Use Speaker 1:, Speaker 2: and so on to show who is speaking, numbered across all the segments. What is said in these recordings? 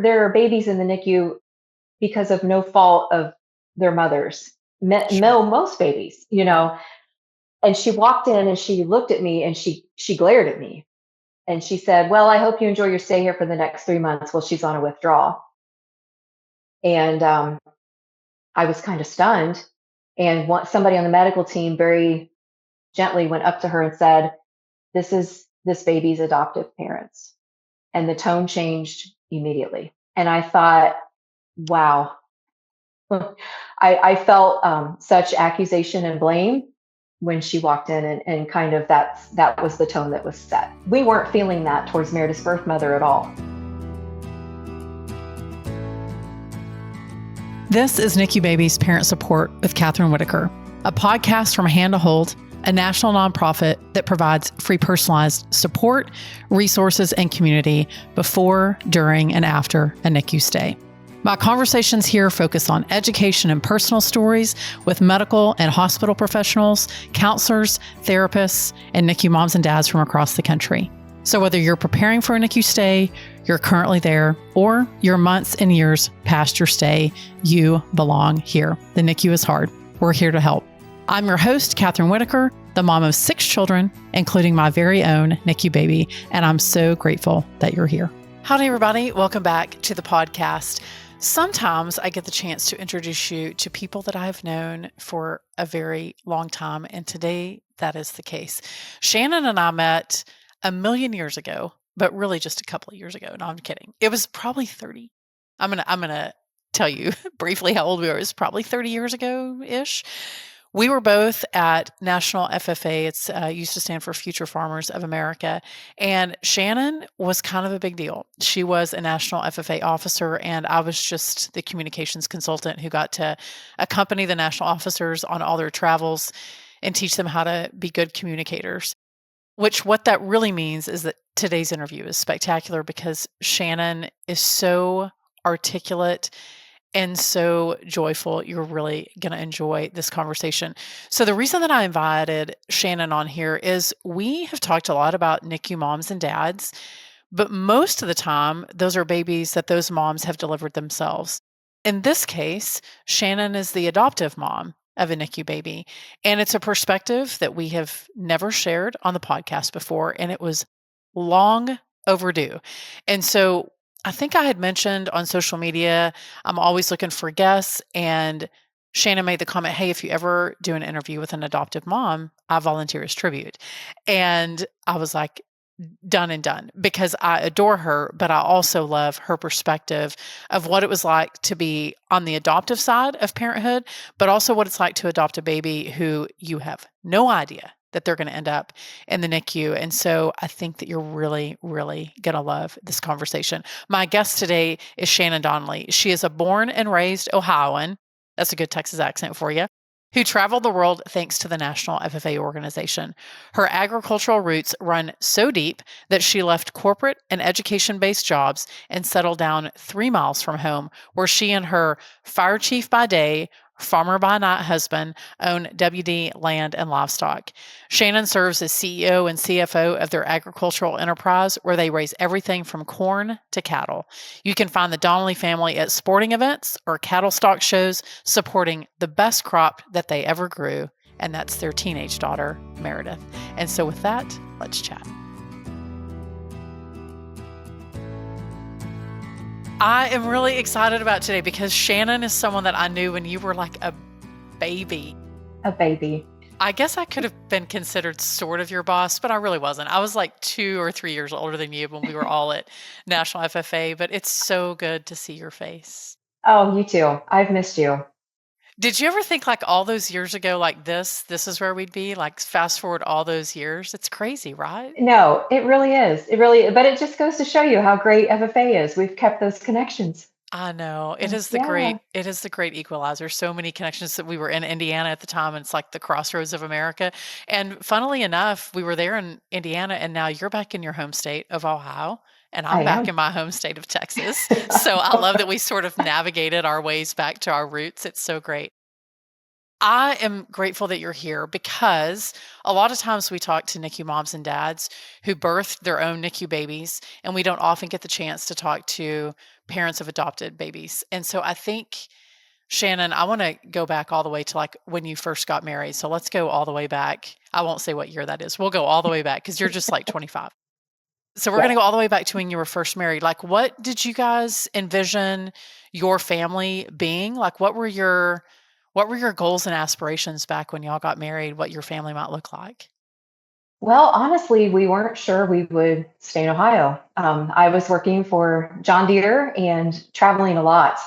Speaker 1: there are babies in the NICU because of no fault of their mothers. Most babies, And she walked in and she looked at me and she glared at me. And she said, "Well, I hope you enjoy your stay here for the next 3 months." Well, she's on a withdrawal. And I was kind of stunned. And somebody on the medical team very gently went up to her and said, "This is this baby's adoptive parents." And the tone changed immediately. And I thought, wow. I felt such accusation and blame when she walked in, and kind of that was the tone that was set. We weren't feeling that towards Meredith's birth mother at all.
Speaker 2: This is NICU Babies Parent Support with Kathryn Whitaker, a podcast from Hand to Hold, a national nonprofit that provides free personalized support, resources, and community before, during, and after a NICU stay. My conversations here focus on education and personal stories with medical and hospital professionals, counselors, therapists, and NICU moms and dads from across the country. So whether you're preparing for a NICU stay, you're currently there, or you're months and years past your stay, you belong here. The NICU is hard. We're here to help. I'm your host, Kathryn Whitaker, the mom of 6 children, including my very own NICU baby, and I'm so grateful that you're here. Howdy, everybody. Welcome back to the podcast. Sometimes I get the chance to introduce you to people that I've known for a very long time, and today that is the case. Shannon and I met a million years ago, but really just a couple of years ago. No, I'm kidding. It was probably 30. I'm gonna tell you briefly how old we were. It was probably 30 years ago-ish. We were both at National FFA. It's used to stand for Future Farmers of America. And Shannon was kind of a big deal. She was a National FFA officer, and I was just the communications consultant who got to accompany the national officers on all their travels and teach them how to be good communicators. What that really means is that today's interview is spectacular because Shannon is so articulate and so joyful. You're really going to enjoy this conversation. So the reason that I invited Shannon on here is we have talked a lot about NICU moms and dads, but most of the time, those are babies that those moms have delivered themselves. In this case, Shannon is the adoptive mom of a NICU baby, and it's a perspective that we have never shared on the podcast before, and it was long overdue. And so I think I had mentioned on social media, I'm always looking for guests, and Shannon made the comment, "Hey, if you ever do an interview with an adoptive mom, I volunteer as tribute." And I was like, done and done, because I adore her, but I also love her perspective of what it was like to be on the adoptive side of parenthood, but also what it's like to adopt a baby who you have no idea that they're going to end up in the NICU. And so I think that you're really, really going to love this conversation. My guest today is Shannon Donnelly. She is a born and raised Ohioan. That's a good Texas accent for you, who traveled the world thanks to the National FFA organization. Her agricultural roots run so deep that she left corporate and education-based jobs and settled down 3 miles from home, where she and her fire chief by day, farmer by night husband own WD Land and Livestock. Shannon serves as CEO and CFO of their agricultural enterprise, where they raise everything from corn to cattle. You can find the Donnelly family at sporting events or cattle stock shows, supporting the best crop that they ever grew, and that's their teenage daughter, Meredith. And so with that, let's chat. I am really excited about today because Shannon is someone that I knew when you were like a baby.
Speaker 1: A baby.
Speaker 2: I guess I could have been considered sort of your boss, but I really wasn't. I was like 2 or 3 years older than you when we were all at National FFA, but it's so good to see your face.
Speaker 1: Oh, you too. I've missed you.
Speaker 2: Did you ever think like all those years ago, like this is where we'd be? Like fast forward all those years? It's crazy, right?
Speaker 1: No, it really is. But it just goes to show you how great FFA is. We've kept those connections.
Speaker 2: I know. It is the great equalizer. So many connections that we were in Indiana at the time, and it's like the crossroads of America. And funnily enough, we were there in Indiana, and now you're back in your home state of Ohio. And I'm back in my home state of Texas. So I love that we sort of navigated our ways back to our roots. It's so great. I am grateful that you're here because a lot of times we talk to NICU moms and dads who birthed their own NICU babies, and we don't often get the chance to talk to parents of adopted babies. And so I think, Shannon, I want to go back all the way to like when you first got married. So let's go all the way back. I won't say what year that is. We'll go all the way back because you're just like 25. So we're going to
Speaker 1: Yes.
Speaker 2: go all the way back to when you were first married. Like, what did you guys envision your family being? Like, what were your goals and aspirations back when y'all got married? What your family might look like?
Speaker 1: Well, honestly, we weren't sure we would stay in Ohio. I was working for John Deere and traveling a lot.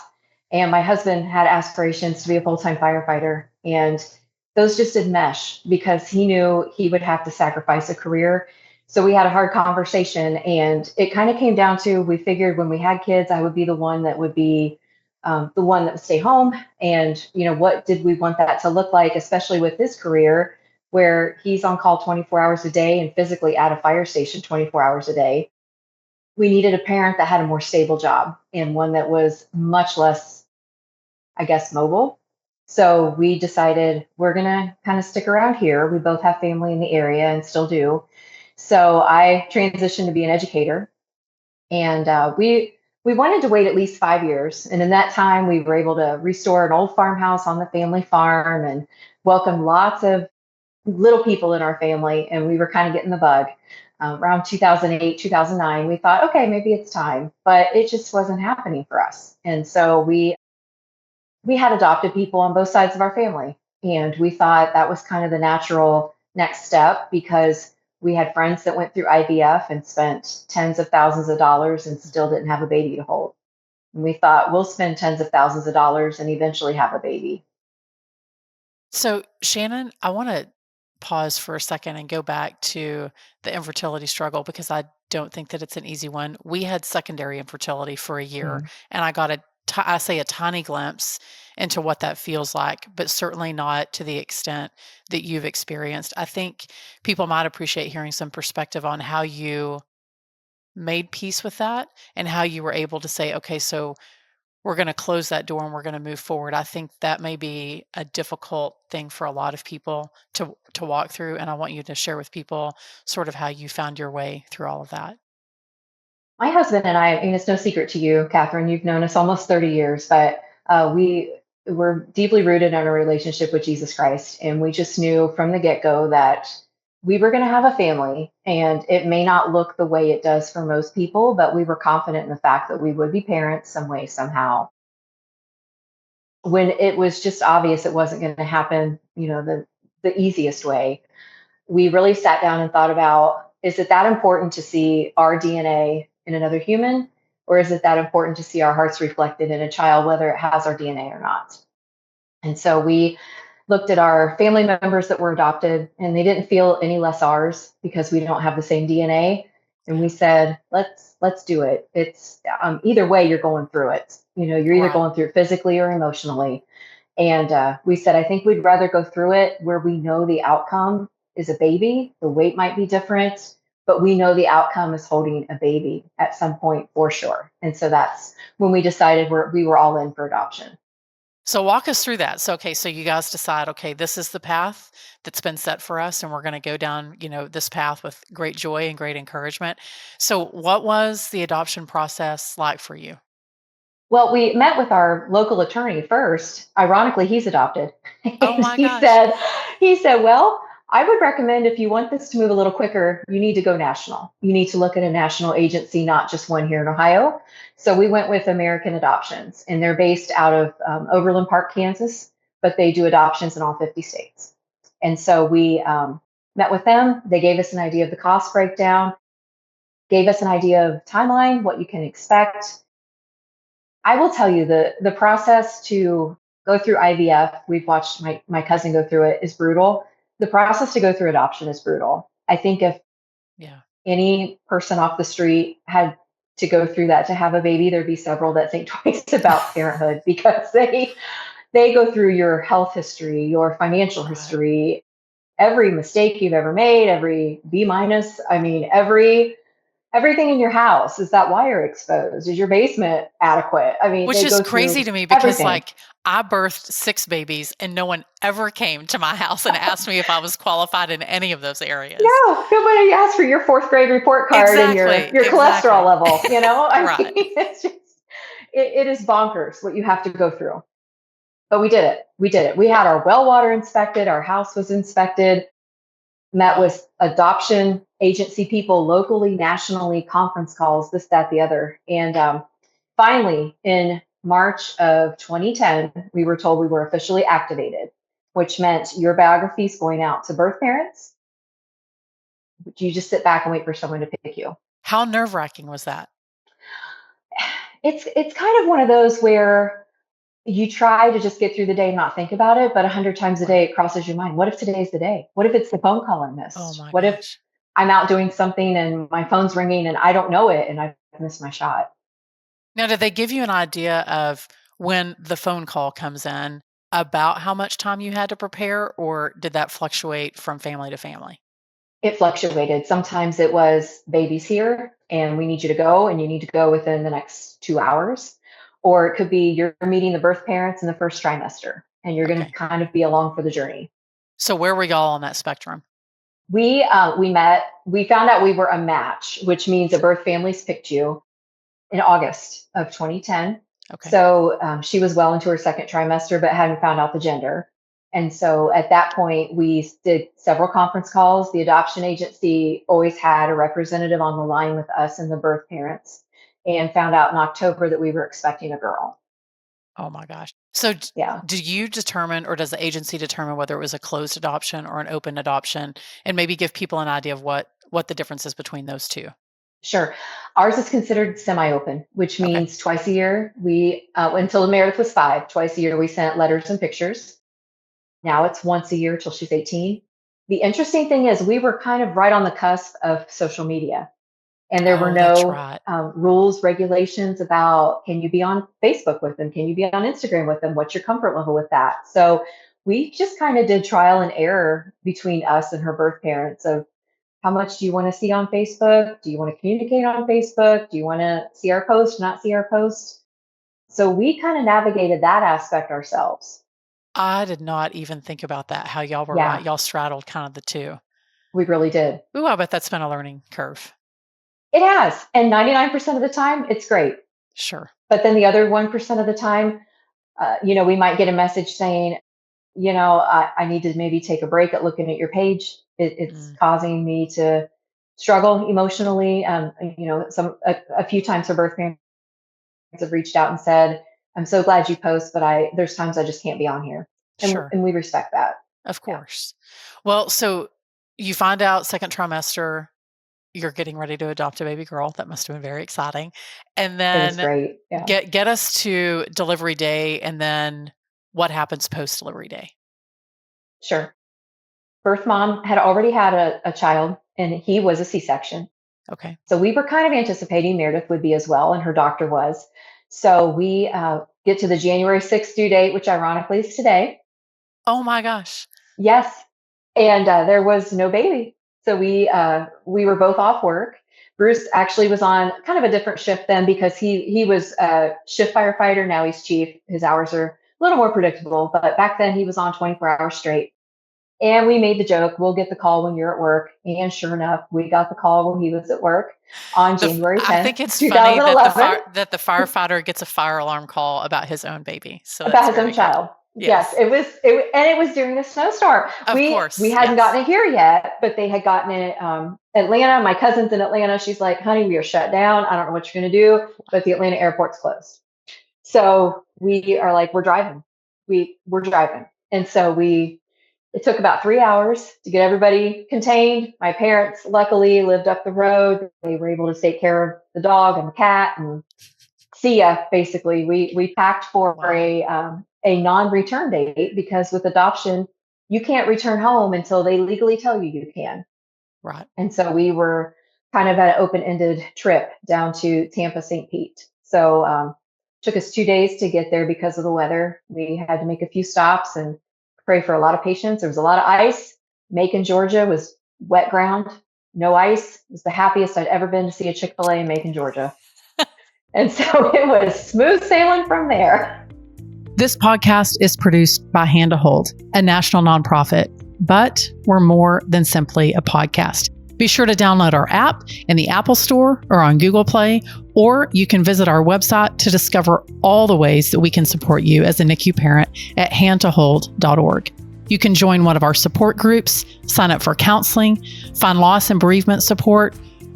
Speaker 1: And my husband had aspirations to be a full time firefighter. And those just didn't mesh because he knew he would have to sacrifice a career. So we had a hard conversation. And it kind of came down to we figured when we had kids, I would be the one that would be the one that would stay home. And, what did we want that to look like, especially with his career? Where he's on call 24 hours a day and physically at a fire station 24 hours a day. We needed a parent that had a more stable job and one that was much less, I guess, mobile. So we decided we're going to kind of stick around here. We both have family in the area and still do. So I transitioned to be an educator, and we wanted to wait at least 5 years. And in that time, we were able to restore an old farmhouse on the family farm and welcome lots of little people in our family, and we were kind of getting the bug. Around 2008, 2009, we thought, okay, maybe it's time, but it just wasn't happening for us. And so we had adopted people on both sides of our family, and we thought that was kind of the natural next step because we had friends that went through IVF and spent tens of thousands of dollars and still didn't have a baby to hold. And we thought we'll spend tens of thousands of dollars and eventually have a baby.
Speaker 2: So, Shannon, I want to pause for a second and go back to the infertility struggle because I don't think that it's an easy one. We had secondary infertility for a year,
Speaker 1: Mm.
Speaker 2: and I got I say a tiny glimpse into what that feels like, but certainly not to the extent that you've experienced. I think people might appreciate hearing some perspective on how you made peace with that and how you were able to say, okay, so we're going to close that door and we're going to move forward. I think that may be a difficult thing for a lot of people to walk through, and I want you to share with people sort of how you found your way through all of that.
Speaker 1: My husband and I, and it's no secret to you, Kathryn, you've known us almost 30 years, but we were deeply rooted in a relationship with Jesus Christ. And we just knew from the get go that we were going to have a family. And it may not look the way it does for most people, but we were confident in the fact that we would be parents some way, somehow. When it was just obvious it wasn't going to happen, the easiest way, we really sat down and thought about, is it that important to see our DNA in another human? Or is it that important to see our hearts reflected in a child, whether it has our DNA or not? And so we looked at our family members that were adopted, and they didn't feel any less ours because we don't have the same DNA. And we said, let's do it. It's either way, you're going through it. You're either
Speaker 2: Right.
Speaker 1: going through it physically or emotionally. And we said, I think we'd rather go through it where we know the outcome is a baby. The weight might be different, but we know the outcome is holding a baby at some point for sure. And so that's when we decided we were all in for adoption.
Speaker 2: So walk us through that. So okay, so you guys decide, okay, this is the path that's been set for us and we're going to go down, this path with great joy and great encouragement. So what was the adoption process like for you?
Speaker 1: Well, we met with our local attorney first. Ironically, he's adopted.
Speaker 2: Oh
Speaker 1: And
Speaker 2: my
Speaker 1: he
Speaker 2: gosh.
Speaker 1: said, well, I would recommend if you want this to move a little quicker, you need to go national. You need to look at a national agency, not just one here in Ohio. So we went with American Adoptions, and they're based out of Overland Park, Kansas, but they do adoptions in all 50 states. And so we met with them. They gave us an idea of the cost breakdown, gave us an idea of timeline, what you can expect. I will tell you the process to go through IVF, we've watched my cousin go through it, is brutal. The process to go through adoption is brutal. I think if
Speaker 2: Yeah.
Speaker 1: any person off the street had to go through that to have a baby, there'd be several that think twice about parenthood because they go through your health history, your financial
Speaker 2: Right.
Speaker 1: history, every mistake you've ever made, every B minus. I mean, every everything in your house. Is that wire exposed? Is your basement adequate? I mean,
Speaker 2: Which
Speaker 1: they
Speaker 2: is
Speaker 1: go
Speaker 2: crazy
Speaker 1: through
Speaker 2: to me because
Speaker 1: everything.
Speaker 2: like I birthed 6 babies and no one ever came to my house and asked me if I was qualified in any of those areas.
Speaker 1: No, nobody asked for your fourth grade report card and
Speaker 2: Exactly,
Speaker 1: your cholesterol
Speaker 2: exactly.
Speaker 1: level. I mean,
Speaker 2: Right.
Speaker 1: it's just it is bonkers what you have to go through. But we did it. We did it. We had our well water inspected. Our house was inspected. Met
Speaker 2: Wow.
Speaker 1: with adoption agency people locally, nationally, conference calls, this, that, the other. And finally, in March of 2010, we were told we were officially activated, which meant your biographies going out to birth parents. You just sit back and wait for someone to pick you.
Speaker 2: How nerve-wracking was that?
Speaker 1: It's kind of one of those where you try to just get through the day and not think about it, but 100 times a day
Speaker 2: Right.
Speaker 1: it crosses your mind. What if today's the day? What if it's the phone call I
Speaker 2: Oh
Speaker 1: missed?
Speaker 2: my
Speaker 1: What if
Speaker 2: gosh.
Speaker 1: I'm out doing something and my phone's ringing and I don't know it and I've missed my shot?
Speaker 2: Now, did they give you an idea of when the phone call comes in about how much time you had to prepare, or did that fluctuate from family to family?
Speaker 1: It fluctuated. Sometimes it was baby's here and we need you to go and you need to go within the next 2 hours. Or it could be you're meeting the birth parents in the first trimester and you're going to
Speaker 2: Okay.
Speaker 1: kind of be along for the journey.
Speaker 2: So where were y'all on that spectrum?
Speaker 1: We met, we found out we were a match, which means the birth families picked you in August of 2010.
Speaker 2: Okay.
Speaker 1: So she was well into her second trimester, but hadn't found out the gender. And so at that point, we did several conference calls. The adoption agency always had a representative on the line with us and the birth parents, and found out in October that we were expecting a girl.
Speaker 2: Oh my gosh. So
Speaker 1: Yeah,
Speaker 2: do you determine, or does the agency determine whether it was a closed adoption or an open adoption, and maybe give people an idea of what the difference is between those two?
Speaker 1: sure. Ours is considered semi-open, which
Speaker 2: Okay.
Speaker 1: means twice a year we, until Meredith was 5, twice a year we sent letters and pictures. Now it's once a year till she's 18. The interesting thing is, we were kind of right on the cusp of social media, and there were
Speaker 2: Oh, that's
Speaker 1: no
Speaker 2: right.
Speaker 1: rules, regulations about can you be on Facebook with them? Can you be on Instagram with them? What's your comfort level with that? So we just kind of did trial and error between us and her birth parents of how much do you want to see on Facebook? Do you want to communicate on Facebook? Do you want to see our post, not see our post? So we kind of navigated that aspect ourselves.
Speaker 2: I did not even think about that, how y'all were right.
Speaker 1: Yeah,
Speaker 2: Y'all straddled kind of the two.
Speaker 1: we really did.
Speaker 2: Ooh, I bet that's been a learning curve.
Speaker 1: It has. And 99% of the time, it's great.
Speaker 2: Sure.
Speaker 1: But then the other 1% of the time, we might get a message saying, I need to maybe take a break at looking at your page. It's
Speaker 2: Mm,
Speaker 1: causing me to struggle emotionally. A few times her birth parents have reached out and said, I'm so glad you post, but there's times I just can't be on here. And,
Speaker 2: sure.
Speaker 1: and we respect that.
Speaker 2: Of
Speaker 1: Yeah,
Speaker 2: course. Well, so you find out second trimester, you're getting ready to adopt a baby girl. That must have been very exciting. And
Speaker 1: it was
Speaker 2: then
Speaker 1: great. Yeah,
Speaker 2: get us to delivery day, and then what happens post delivery day?
Speaker 1: sure. Birth mom had already had a child and he was a C-section.
Speaker 2: Okay.
Speaker 1: So we were kind of anticipating Meredith would be as well, and her doctor was. So we get to the January 6th due date, which ironically is today.
Speaker 2: Oh my gosh.
Speaker 1: Yes, and there was no baby. So we were both off work. Bruce actually was on kind of a different shift then because he was a shift firefighter. Now he's chief. His hours are a little more predictable, but back then he was on 24 hours straight. And we made the joke, we'll get the call when you're at work. And sure enough, we got the call when he was at work on January
Speaker 2: I
Speaker 1: 10th,
Speaker 2: think it's funny that
Speaker 1: 2011,
Speaker 2: the firefighter gets a fire alarm call about his own baby. So
Speaker 1: about
Speaker 2: that's
Speaker 1: his own
Speaker 2: very good.
Speaker 1: child. Yes,
Speaker 2: Yes.
Speaker 1: and it was during a snowstorm.
Speaker 2: Of
Speaker 1: We
Speaker 2: course.
Speaker 1: hadn't
Speaker 2: Yes.
Speaker 1: gotten it here yet, but they had gotten it Atlanta. My cousin's in Atlanta. She's like, honey, we are shut down. I don't know what you're going to do, but the Atlanta airport's closed. So we are like, we're driving. We're driving. And so it took about 3 hours to get everybody contained. My parents luckily lived up the road. They were able to take care of the dog and the cat and see ya. Basically, we packed for
Speaker 2: Wow.
Speaker 1: a non-return date because with adoption, you can't return home until they legally tell you you can.
Speaker 2: Right.
Speaker 1: And so we were kind of at an open-ended trip down to Tampa, St. Pete. So took us 2 days to get there because of the weather. We had to make a few stops and pray for a lot of patience. There was a lot of ice. Macon, Georgia was wet ground, no ice. It was the happiest I'd ever been to see a Chick-fil-A in Macon, Georgia. And so it was smooth sailing from there.
Speaker 2: This podcast is produced by Hand to Hold, a national nonprofit, but we're more than simply a podcast. Be sure to download our app in the Apple Store or on Google Play, or you can visit our website to discover all the ways that we can support you as a NICU parent at handtohold.org. You can join one of our support groups, sign up for counseling, find loss and bereavement support,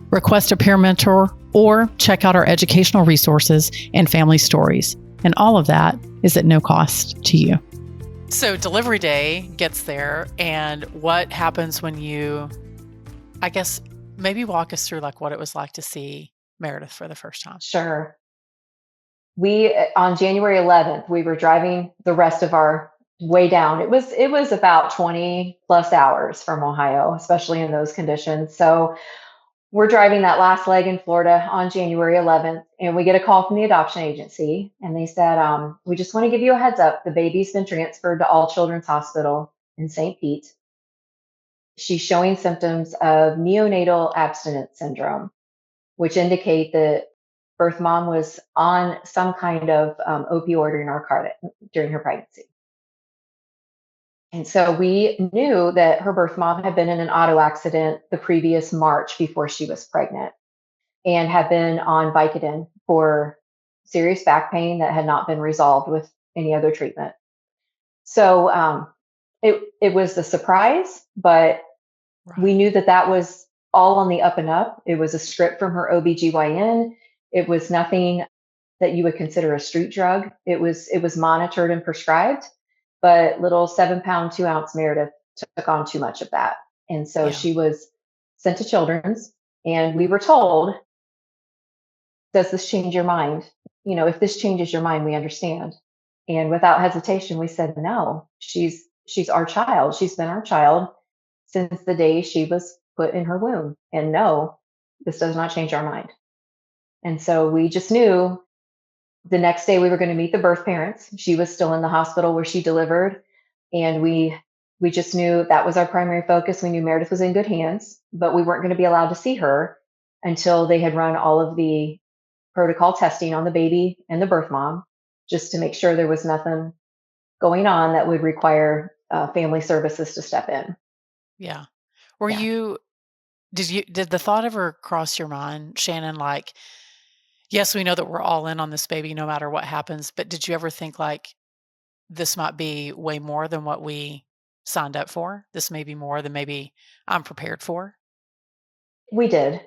Speaker 2: request a peer mentor, or check out our educational resources and family stories. And all of that is at no cost to you. So delivery day gets there, and what happens when you, I guess, maybe walk us through like what it was like to see Meredith for the first time.
Speaker 1: Sure. On January 11th, we were driving the rest of our way down. It was about 20 plus hours from Ohio, especially in those conditions. So we're driving that last leg in Florida on January 11th, and we get a call from the adoption agency, and they said, we just want to give you a heads up. The baby's been transferred to All Children's Hospital in St. Pete. She's showing symptoms of neonatal abstinence syndrome, which indicate that birth mom was on some kind of opioid or narcotic during her pregnancy. And so we knew that her birth mom had been in an auto accident the previous March before she was pregnant and had been on Vicodin for serious back pain that had not been resolved with any other treatment. So it was a surprise, but we knew that was all on the up and up. It was a script from her OBGYN. It was nothing that you would consider a street drug. It was monitored and prescribed. But little 7-pound, 2-ounce Meredith took on too much of that. And so she was sent to Children's, and we were told, does this change your mind? If this changes your mind, we understand. And without hesitation, we said, no, she's our child. She's been our child since the day she was put in her womb. And no, this does not change our mind. And so we just knew the next day we were going to meet the birth parents. She was still in the hospital where she delivered. And we just knew that was our primary focus. We knew Meredith was in good hands, but we weren't going to be allowed to see her until they had run all of the protocol testing on the baby and the birth mom, just to make sure there was nothing going on that would require family services to step in.
Speaker 2: Yeah. Did the thought ever cross your mind, Shannon, like, yes, we know that we're all in on this baby no matter what happens, but did you ever think like this might be way more than what we signed up for? This may be more than maybe I'm prepared for?
Speaker 1: We did.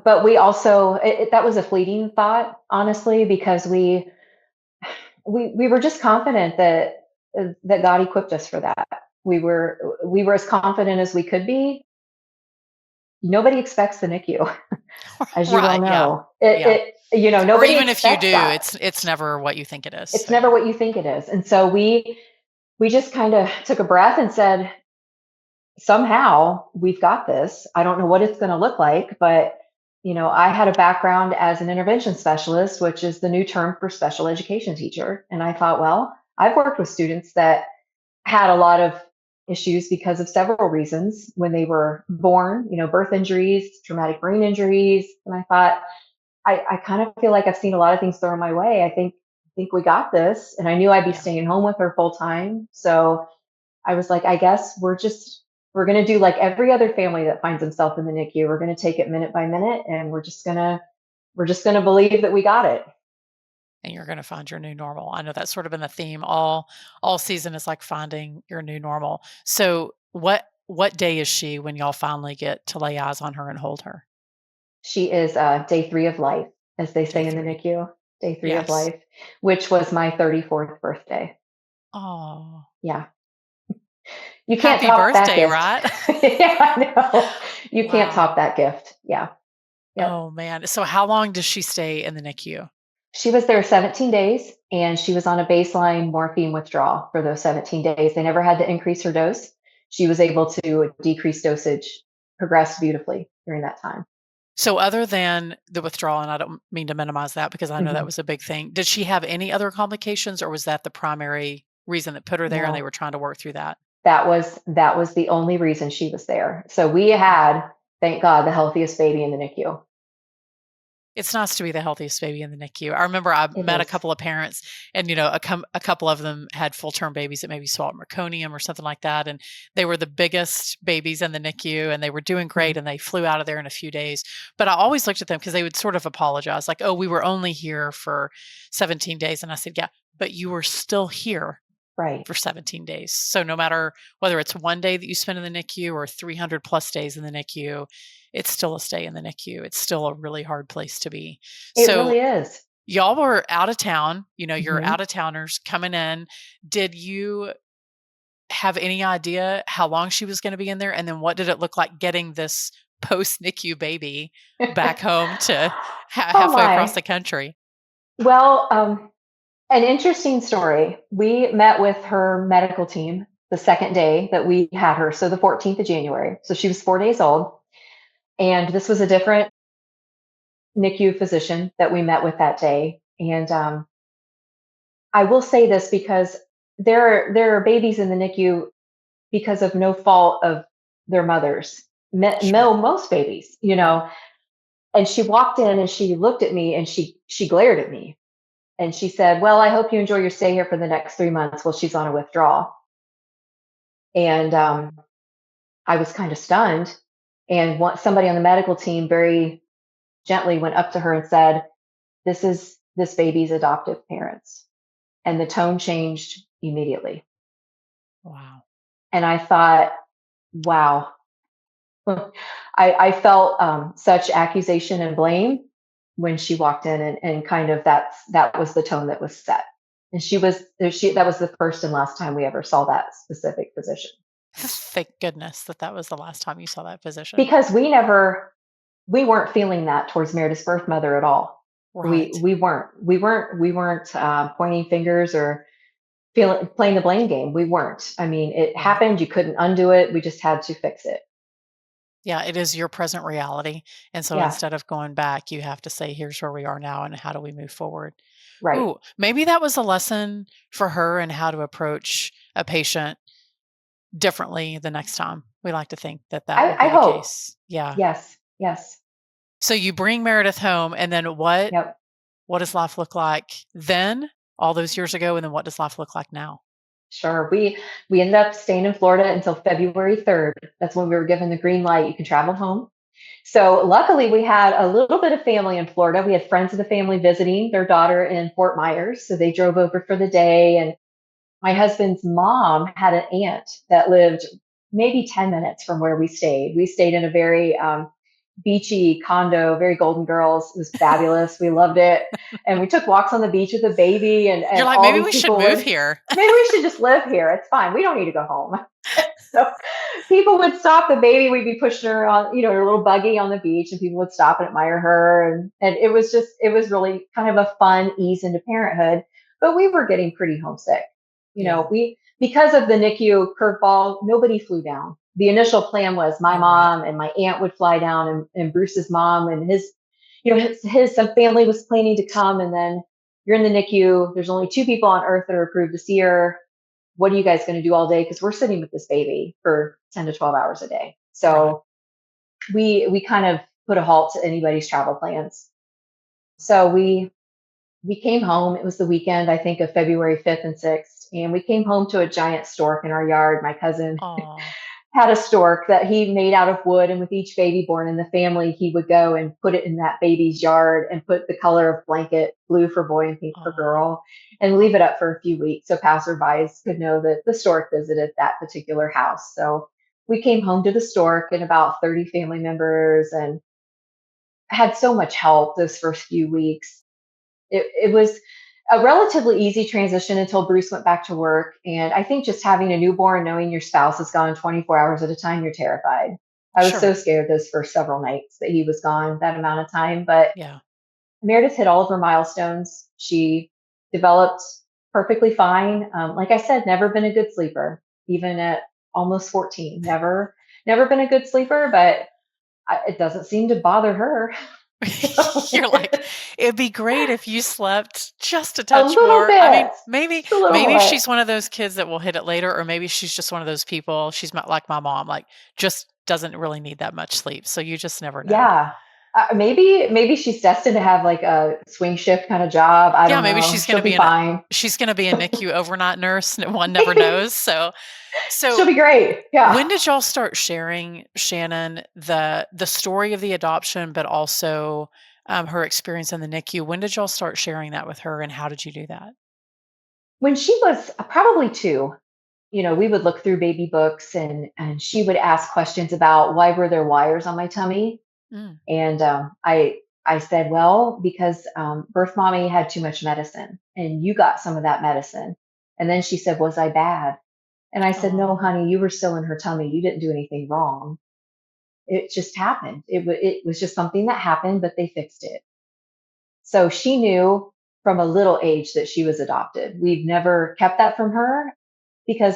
Speaker 1: But we also, that was a fleeting thought, honestly, because we were just confident that God equipped us for that. We were as confident as we could be. Nobody expects the NICU, as you well know. Nobody.
Speaker 2: Or even if you do,
Speaker 1: that.
Speaker 2: it's never what you think it is.
Speaker 1: It's never what you think it is. And so we just kind of took a breath and said, somehow we've got this. I don't know what it's going to look like, but I had a background as an intervention specialist, which is the new term for special education teacher. And I thought, well, I've worked with students that had a lot of issues because of several reasons when they were born, birth injuries, traumatic brain injuries. And I thought, I kind of feel like I've seen a lot of things thrown my way. I think we got this. And I knew I'd be staying home with her full time. So I was like, I guess we're going to do like every other family that finds themselves in the NICU. We're going to take it minute by minute, and we're just going to believe that we got it.
Speaker 2: And you're going to find your new normal. I know that's sort of been the theme all season, is like finding your new normal. So what day is she when y'all finally get to lay eyes on her and hold her?
Speaker 1: She is day 3 of life, as they say in the NICU, day 3 of life, which was my 34th birthday.
Speaker 2: Oh.
Speaker 1: Yeah. You can't top that gift, right? Yeah, I know. You can't top that gift. Yeah.
Speaker 2: Yep. Oh, man. So how long does she stay in the NICU?
Speaker 1: She was there 17 days, and she was on a baseline morphine withdrawal for those 17 days. They never had to increase her dose. She was able to decrease dosage, progress beautifully during that time.
Speaker 2: So other than the withdrawal, and I don't mean to minimize that because I know that was a big thing, did she have any other complications, or was that the primary reason that put her there and they were trying to work through that?
Speaker 1: That was the only reason she was there. So we had thank God, the healthiest baby in the NICU.
Speaker 2: It's nice to be the healthiest baby in the NICU. I remember I
Speaker 1: It
Speaker 2: met a
Speaker 1: is.
Speaker 2: couple of parents, and a couple of them had full-term babies that maybe swallowed meconium or something like that, and they were the biggest babies in the NICU, and they were doing great, and they flew out of there in a few days. But I always looked at them because they would sort of apologize, like, "Oh, we were only here for 17 days," and I said, "Yeah, but you were still here
Speaker 1: Right.
Speaker 2: for 17 days. So no matter whether it's one day that you spend in the NICU or 300 plus days in the NICU, it's still a stay in the NICU. It's still a really hard place to be."
Speaker 1: It
Speaker 2: So
Speaker 1: really is.
Speaker 2: y'all were out of town, you're
Speaker 1: Mhm.
Speaker 2: out of towners coming in. Did you have any idea how long she was going to be in there? And then what did it look like getting this post NICU baby back home to
Speaker 1: Oh
Speaker 2: halfway across
Speaker 1: my.
Speaker 2: the country?
Speaker 1: Well, an interesting story. We met with her medical team the second day that we had her, so the 14th of January. So she was 4 days old. And this was a different NICU physician that we met with that day. And I will say this because there are babies in the NICU because of no fault of their mothers.
Speaker 2: Sure.
Speaker 1: Most babies, And she walked in and she looked at me and she glared at me and she said, "Well, I hope you enjoy your stay here for the next 3 months." Well, she's on a withdrawal, and I was kind of stunned. And somebody on the medical team very gently went up to her and said, "This is this baby's adoptive parents." And the tone changed immediately.
Speaker 2: Wow.
Speaker 1: And I thought, wow. I felt such accusation and blame when she walked in, and kind of that was the tone that was set. And that was the first and last time we ever saw that specific physician,
Speaker 2: Thank goodness that was the last time you saw that physician.
Speaker 1: because we weren't feeling that towards Meredith's birth mother at all.
Speaker 2: Right.
Speaker 1: We weren't pointing fingers or playing the blame game. We weren't. I mean, it
Speaker 2: Right.
Speaker 1: happened. You couldn't undo it. We just had to fix it.
Speaker 2: Yeah, it is your present reality. And so
Speaker 1: Yeah.
Speaker 2: instead of going back, you have to say, here's where we are now and how do we move forward?
Speaker 1: Right.
Speaker 2: Ooh, maybe that was a lesson for her and how to approach a patient differently the next time. We like to think that would
Speaker 1: I
Speaker 2: be the
Speaker 1: hope.
Speaker 2: case. Yeah.
Speaker 1: Yes. Yes.
Speaker 2: So you bring Meredith home, and then
Speaker 1: Yep.
Speaker 2: what does life look like then, all those years ago, and then what does life look like now?
Speaker 1: Sure. We ended up staying in Florida until February 3rd. That's when we were given the green light. You can travel home. So luckily we had a little bit of family in Florida. We had friends of the family visiting their daughter in Fort Myers. So they drove over for the day. And my husband's mom had an aunt that lived maybe 10 minutes from where we stayed. We stayed in a very beachy condo, very Golden Girls. It was fabulous. We loved it. And we took walks on the beach with the baby,
Speaker 2: You're
Speaker 1: and
Speaker 2: like,
Speaker 1: all
Speaker 2: maybe
Speaker 1: these
Speaker 2: we should
Speaker 1: people
Speaker 2: move
Speaker 1: would,
Speaker 2: here.
Speaker 1: maybe we should just live here. It's fine. We don't need to go home. So people would stop the baby. We'd be pushing her on, her little buggy on the beach, and people would stop and admire her. And it was really kind of a fun ease into parenthood. But we were getting pretty homesick.
Speaker 2: Yeah.
Speaker 1: Because of the NICU curveball, nobody flew down. The initial plan was my
Speaker 2: Oh, right.
Speaker 1: mom and my aunt would fly down, and Bruce's mom and some family was planning to come. And then you're in the NICU. There's only two people on earth that are approved to see her. What are you guys going to do all day? Because we're sitting with this baby for 10 to 12 hours a day.
Speaker 2: Right.
Speaker 1: So we kind of put a halt to anybody's travel plans. So we came home. It was the weekend, I think, of February 5th and 6th. And we came home to a giant stork in our yard. My cousin
Speaker 2: Oh.
Speaker 1: had a stork that he made out of wood. And with each baby born in the family, he would go and put it in that baby's yard and put the color of blanket, blue for boy and pink for
Speaker 2: Oh.
Speaker 1: girl, and leave it up for a few weeks so passerbys could know that the stork visited that particular house. So we came home to the stork and about 30 family members, and had so much help those first few weeks. It was a relatively easy transition until Bruce went back to work. And I think just having a newborn, knowing your spouse is gone 24 hours at a time, you're terrified. I was so
Speaker 2: Sure.
Speaker 1: scared those first several nights that he was gone that amount of time. But
Speaker 2: Yeah.
Speaker 1: Meredith hit all of her milestones. She developed perfectly fine. Like I said, never been a good sleeper, even at almost 14. Never been a good sleeper, but it doesn't seem to bother her.
Speaker 2: You're like, it'd be great if you slept just a
Speaker 1: A
Speaker 2: touch
Speaker 1: little
Speaker 2: more. I mean,
Speaker 1: bit,
Speaker 2: maybe
Speaker 1: just a little bit.
Speaker 2: she's one of those kids that will hit it later, or maybe she's just one of those people. She's not like my mom, like just doesn't really need that much sleep. So you just never know.
Speaker 1: Yeah. Maybe she's destined to have like a swing shift kind of job. I don't
Speaker 2: Maybe
Speaker 1: know.
Speaker 2: she's going to
Speaker 1: She'll
Speaker 2: be
Speaker 1: be fine.
Speaker 2: she's going to be a NICU overnight nurse. One never knows. So
Speaker 1: She'll be great. Yeah.
Speaker 2: when did y'all start sharing, Shannon, the story of the adoption, but also her experience in the NICU? When did y'all start sharing that with her, and how did you do that?
Speaker 1: When she was probably 2, we would look through baby books, and she would ask questions about why were there wires on my tummy.
Speaker 2: Mm.
Speaker 1: And I said, well, because birth mommy had too much medicine and you got some of that medicine. And then she said, was I bad? And I said, no, honey, you were still in her tummy. You didn't do anything wrong. It just happened. It was just something that happened, but they fixed it. So she knew from a little age that she was adopted. We've never kept that from her because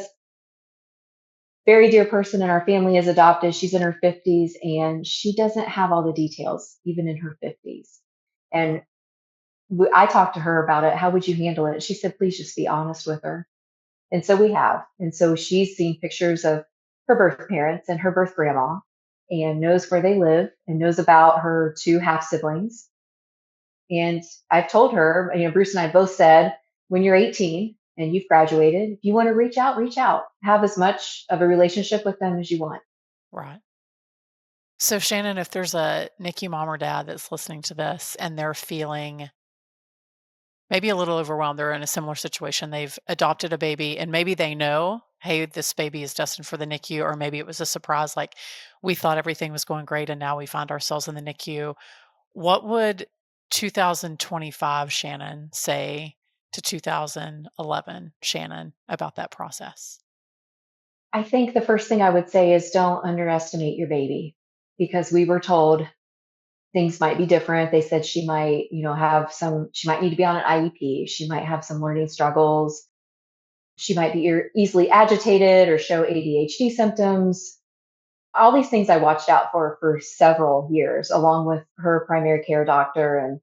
Speaker 1: very dear person in our family is adopted. She's in her 50s and she doesn't have all the details, even in her 50s. And I talked to her about it. How would you handle it? She said, please just be honest with her. And so we have. And so she's seen pictures of her birth parents and her birth grandma and knows where they live and knows about her 2 half siblings. And I've told her, Bruce and I both said, when you're 18 and you've graduated, if you want to reach out, reach out. Have as much of a relationship with them as you want.
Speaker 2: Right. So Shannon, if there's a NICU mom or dad that's listening to this and they're feeling maybe a little overwhelmed, they're in a similar situation, they've adopted a baby and maybe they know, hey, this baby is destined for the NICU, or maybe it was a surprise, like we thought everything was going great and now we find ourselves in the NICU. What would 2025 Shannon say to 2011 Shannon about that process?
Speaker 1: I think the first thing I would say is don't underestimate your baby, because we were told things might be different. They said she might, she might need to be on an IEP. She might have some learning struggles. She might be easily agitated or show ADHD symptoms. All these things I watched out for several years, along with her primary care doctor, and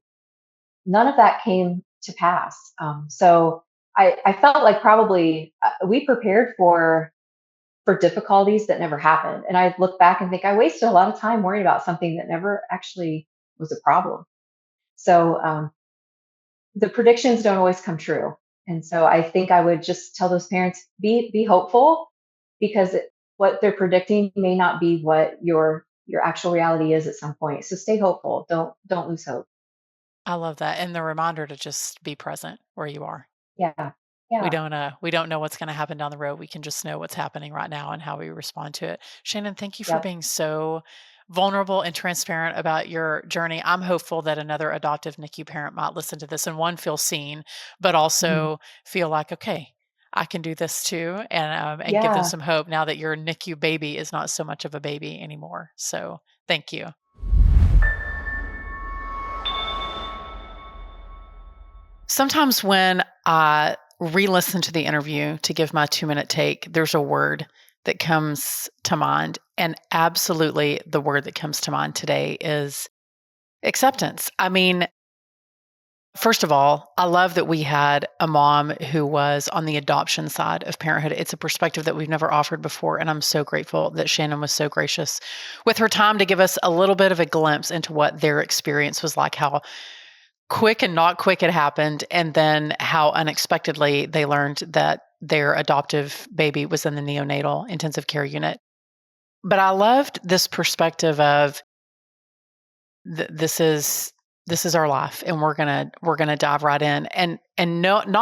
Speaker 1: none of that came to pass. So I felt like probably we prepared for difficulties that never happened. And I look back and think I wasted a lot of time worrying about something that never actually was a problem. So the predictions don't always come true. And so I think I would just tell those parents, be hopeful, because what they're predicting may not be what your actual reality is at some point. So stay hopeful. Don't lose hope.
Speaker 2: I love that. And the reminder to just be present where you are.
Speaker 1: Yeah.
Speaker 2: We
Speaker 1: Yeah.
Speaker 2: don't know what's going to happen down the road. We can just know what's happening right now and how we respond to it. Shannon, thank you for
Speaker 1: Yep.
Speaker 2: being so vulnerable and transparent about your journey. I'm hopeful that another adoptive NICU parent might listen to this and one, feel seen, but
Speaker 1: Mhm.
Speaker 2: also feel like, okay, I can do this too, and give them
Speaker 1: Yeah.
Speaker 2: some hope now that your NICU baby is not so much of a baby anymore. So thank you. Sometimes when I re-listen to the interview to give my 2-minute take, there's a word that comes to mind. And absolutely the word that comes to mind today is acceptance. I mean, first of all, I love that we had a mom who was on the adoption side of parenthood. It's a perspective that we've never offered before. And I'm so grateful that Shannon was so gracious with her time to give us a little bit of a glimpse into what their experience was like, how quick and not quick it happened, and then how unexpectedly they learned that their adoptive baby was in the neonatal intensive care unit. But I loved this perspective of this is our life, and we're gonna dive right in, and not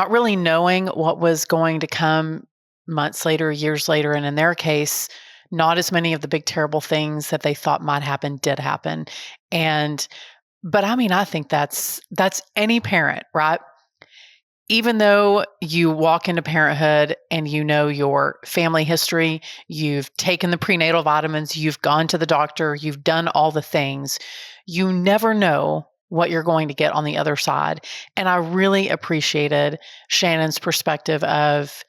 Speaker 2: really knowing what was going to come months later, years later, and in their case, not as many of the big terrible things that they thought might happen did happen, and but I mean, I think that's any parent, right? Even though you walk into parenthood and you know your family history, you've taken the prenatal vitamins, you've gone to the doctor, you've done all the things, you never know what you're going to get on the other side. And I really appreciated Shannon's perspective of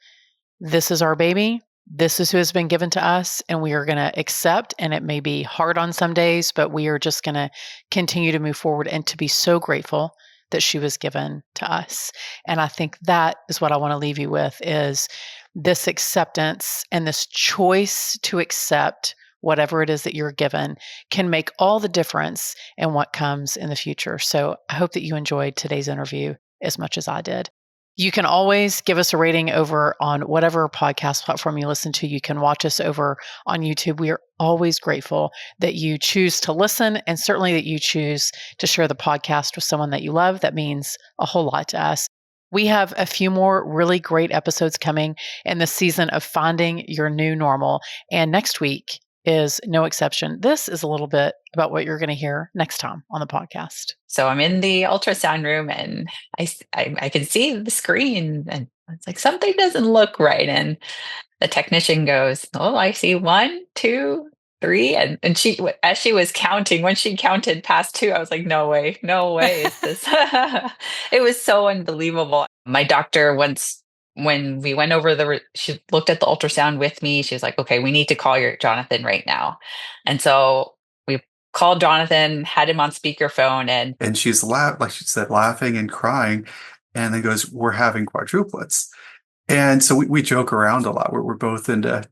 Speaker 2: this is our baby. This is who has been given to us, and we are going to accept. And it may be hard on some days, but we are just going to continue to move forward and to be so grateful that she was given to us. And I think that is what I want to leave you with is this acceptance and this choice to accept whatever it is that you're given can make all the difference in what comes in the future. So I hope that you enjoyed today's interview as much as I did. You can always give us a rating over on whatever podcast platform you listen to. You can watch us over on YouTube. We are always grateful that you choose to listen, and certainly that you choose to share the podcast with someone that you love. That means a whole lot to us. We have a few more really great episodes coming in the season of Finding Your New Normal. And next week is no exception. This is a little bit about what you're going to hear next time on the podcast.
Speaker 3: So I'm in the ultrasound room and I can see the screen and it's like, something doesn't look right. And the technician goes, "Oh, I see 1, 2, 3." And she, as she was counting, when she counted past 2, I was like, no way is this. It was so unbelievable. My doctor, once when we went over she looked at the ultrasound with me. She was like, "Okay, we need to call your Jonathan right now." And so we called Jonathan, had him on speakerphone,
Speaker 4: and she's like she said, laughing and crying, and then goes, "We're having quadruplets." And so we joke around a lot. We're both into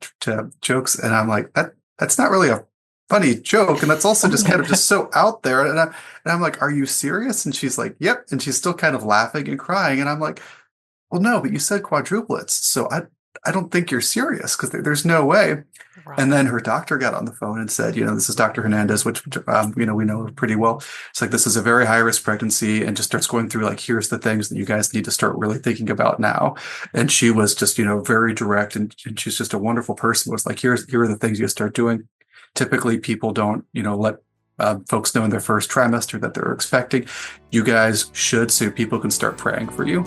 Speaker 4: jokes, and I'm like, that's not really a funny joke, and that's also just kind of just so out there. And I'm like, "Are you serious?" And she's like, "Yep." And she's still kind of laughing and crying, and I'm like, "Well, no, but you said quadruplets, so I don't think you're serious, because there's no way." Right. And then her doctor got on the phone and said, "This is Dr. Hernandez, which we know her pretty well. It's like, this is a very high risk pregnancy," and just starts going through like, "Here's the things that you guys need to start really thinking about now." And she was just very direct, and she's just a wonderful person. It was like, here are the things you start doing. Typically, people don't let folks know in their first trimester that they're expecting. You guys should, so people can start praying for you.